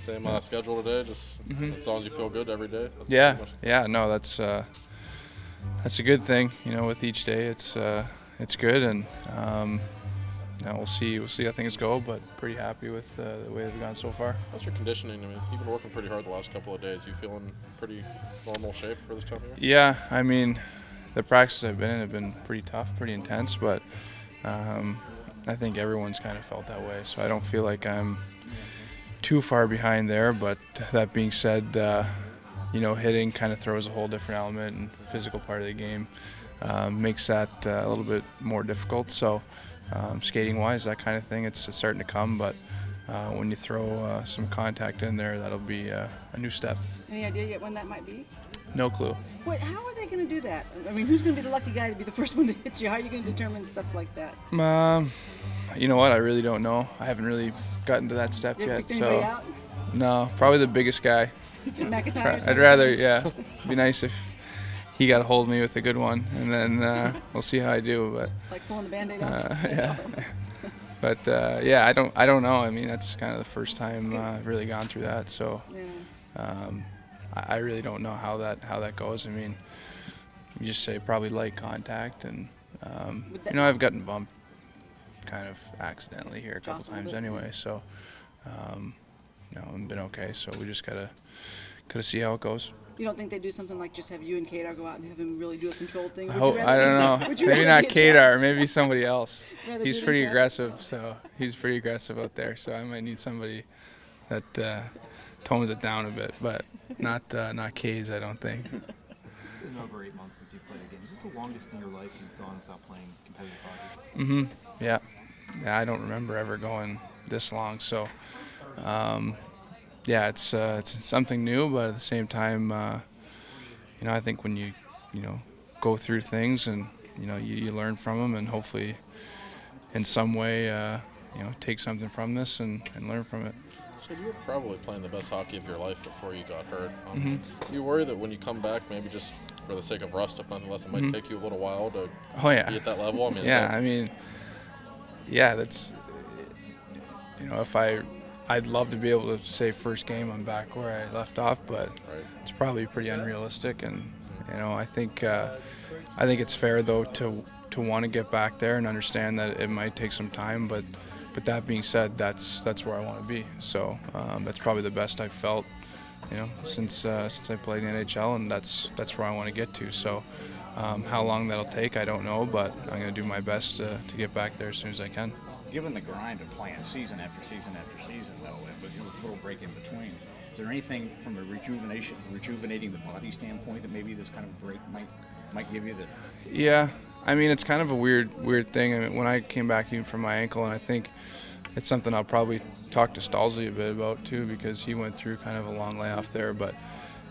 Same schedule today, just as long as you feel good every day. That's Yeah, pretty much- yeah, no, that's a good thing. You know, with each day, it's good, and you know, we'll see how things go. But pretty happy with the way they've gone so far. How's your conditioning? I mean, you've been working pretty hard the last couple of days. You feeling pretty normal shape for this time of year? Yeah, I mean, the practices I've been in have been pretty tough, pretty intense, but I think everyone's kind of felt that way. So I don't feel like I'm too far behind there. But that being said, you know, hitting kind of throws a whole different element, and physical part of the game makes that a little bit more difficult. So skating-wise, that kind of thing, it's starting to come. But when you throw some contact in there, that'll be a new step. Any idea yet when that might be? No clue. Wait, how are they going to do that? I mean, who's going to be the lucky guy to be the first one to hit you? How are you going to determine stuff like that? You know what? I really don't know. I haven't really gotten to that step You ever yet. picked anybody So out? no, probably the biggest guy. McIntyre or I'd something? rather, yeah. It'd be nice if he got a hold of me with a good one, and then we'll see how I do. But Like pulling the Band-Aid off? yeah. But yeah, I don't know. I mean, that's kind of the first time I've really gone through that. So Yeah. I really don't know how that goes. I mean, you just say probably light contact, and you know, I've gotten bumped kind of accidentally here a couple Jostled a times bit. anyway. So you know, I've been okay. So we just gotta see how it goes. You don't think they do something like just have you and Kadar go out and have him really do a controlled thing? I don't know. Would you Maybe rather not be a Kadar. Maybe somebody else. Rather He's do it in pretty traffic? aggressive, so he's pretty aggressive out there. So I might need somebody that tones it down a bit, but not K's, I don't think. It's been over 8 months since you've played a game. Is this the longest in your life you've gone without playing competitive hockey? Yeah. Yeah, I don't remember ever going this long. So yeah, it's something new, but at the same time, you know, I think when you go through things and you learn from them, and hopefully in some way you know, take something from this and learn from it. So you were probably playing the best hockey of your life before you got hurt. Do you worry that when you come back, maybe just for the sake of rust, if nothing less, it might take you a little while to Oh yeah. be at that level? I mean, Yeah, I mean, yeah, that's, you know, I'd love to be able to say first game I'm back where I left off, but Right. it's probably pretty unrealistic. And you know, I think it's fair though to want to get back there and understand that it might take some time. But that being said, that's where I want to be. So that's probably the best I've felt, you know, since I played in the NHL, and that's where I want to get to. So how long that'll take, I don't know, but I'm going to do my best to get back there as soon as I can. Given the grind of playing season after season after season, though, with a little break in between, is there anything from a rejuvenating the body standpoint that maybe this kind of break might give you? That Yeah, I mean, it's kind of a weird thing. I mean, when I came back even from my ankle, and I think it's something I'll probably talk to Stalzy a bit about too, because he went through kind of a long layoff there. But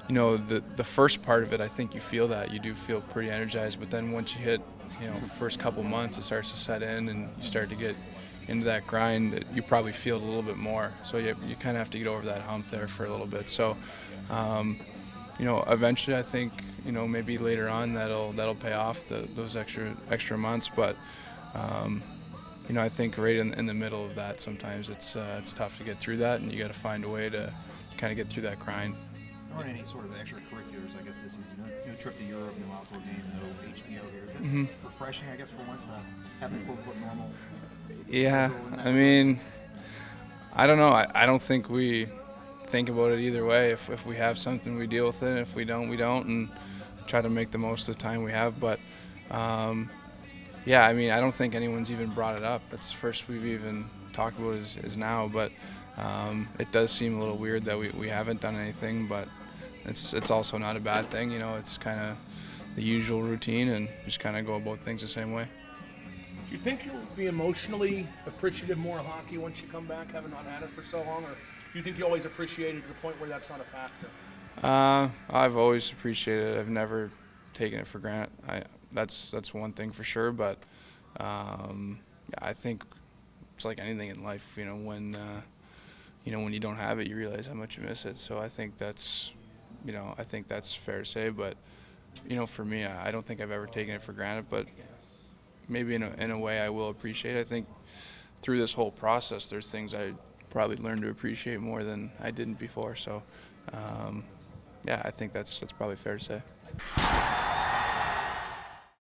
you know, the first part of it, I think you feel that. You do feel pretty energized, but then once you hit, you know, first couple months, it starts to set in, and you start to get into that grind. You probably feel it a little bit more. So you kind of have to get over that hump there for a little bit. So, you know, eventually I think, you know, maybe later on that'll pay off those extra months. But you know, I think right in the middle of that, sometimes it's tough to get through that, and you got to find a way to kind of get through that grind. Or any sort of extracurriculars, I guess this is no trip to Europe, no outdoor game, no HBO here. Is it refreshing, I guess, for once to have a quote-unquote normal Yeah, schedule in that I mean, I don't know. I don't think we think about it either way. If we have something, we deal with it. If we don't, we don't, and try to make the most of the time we have. But yeah, I mean, I don't think anyone's even brought it up. It's the first we've even talked about is now. But it does seem a little weird that we haven't done anything. But it's also not a bad thing. You know, it's kind of the usual routine, and just kind of go about things the same way. Do you think you'll be emotionally appreciative more of hockey once you come back, having not had it for so long, or do you think you always appreciate it to the point where that's not a factor? I've always appreciated it. I've never taken it for granted. That's one thing for sure. But yeah, I think it's like anything in life. You know, when you don't have it, you realize how much you miss it. So I think that's fair to say. But you know, for me, I don't think I've ever taken it for granted. But maybe in a way I will appreciate it. I think through this whole process, there's things I probably learned to appreciate more than I didn't before. So, yeah, I think that's probably fair to say.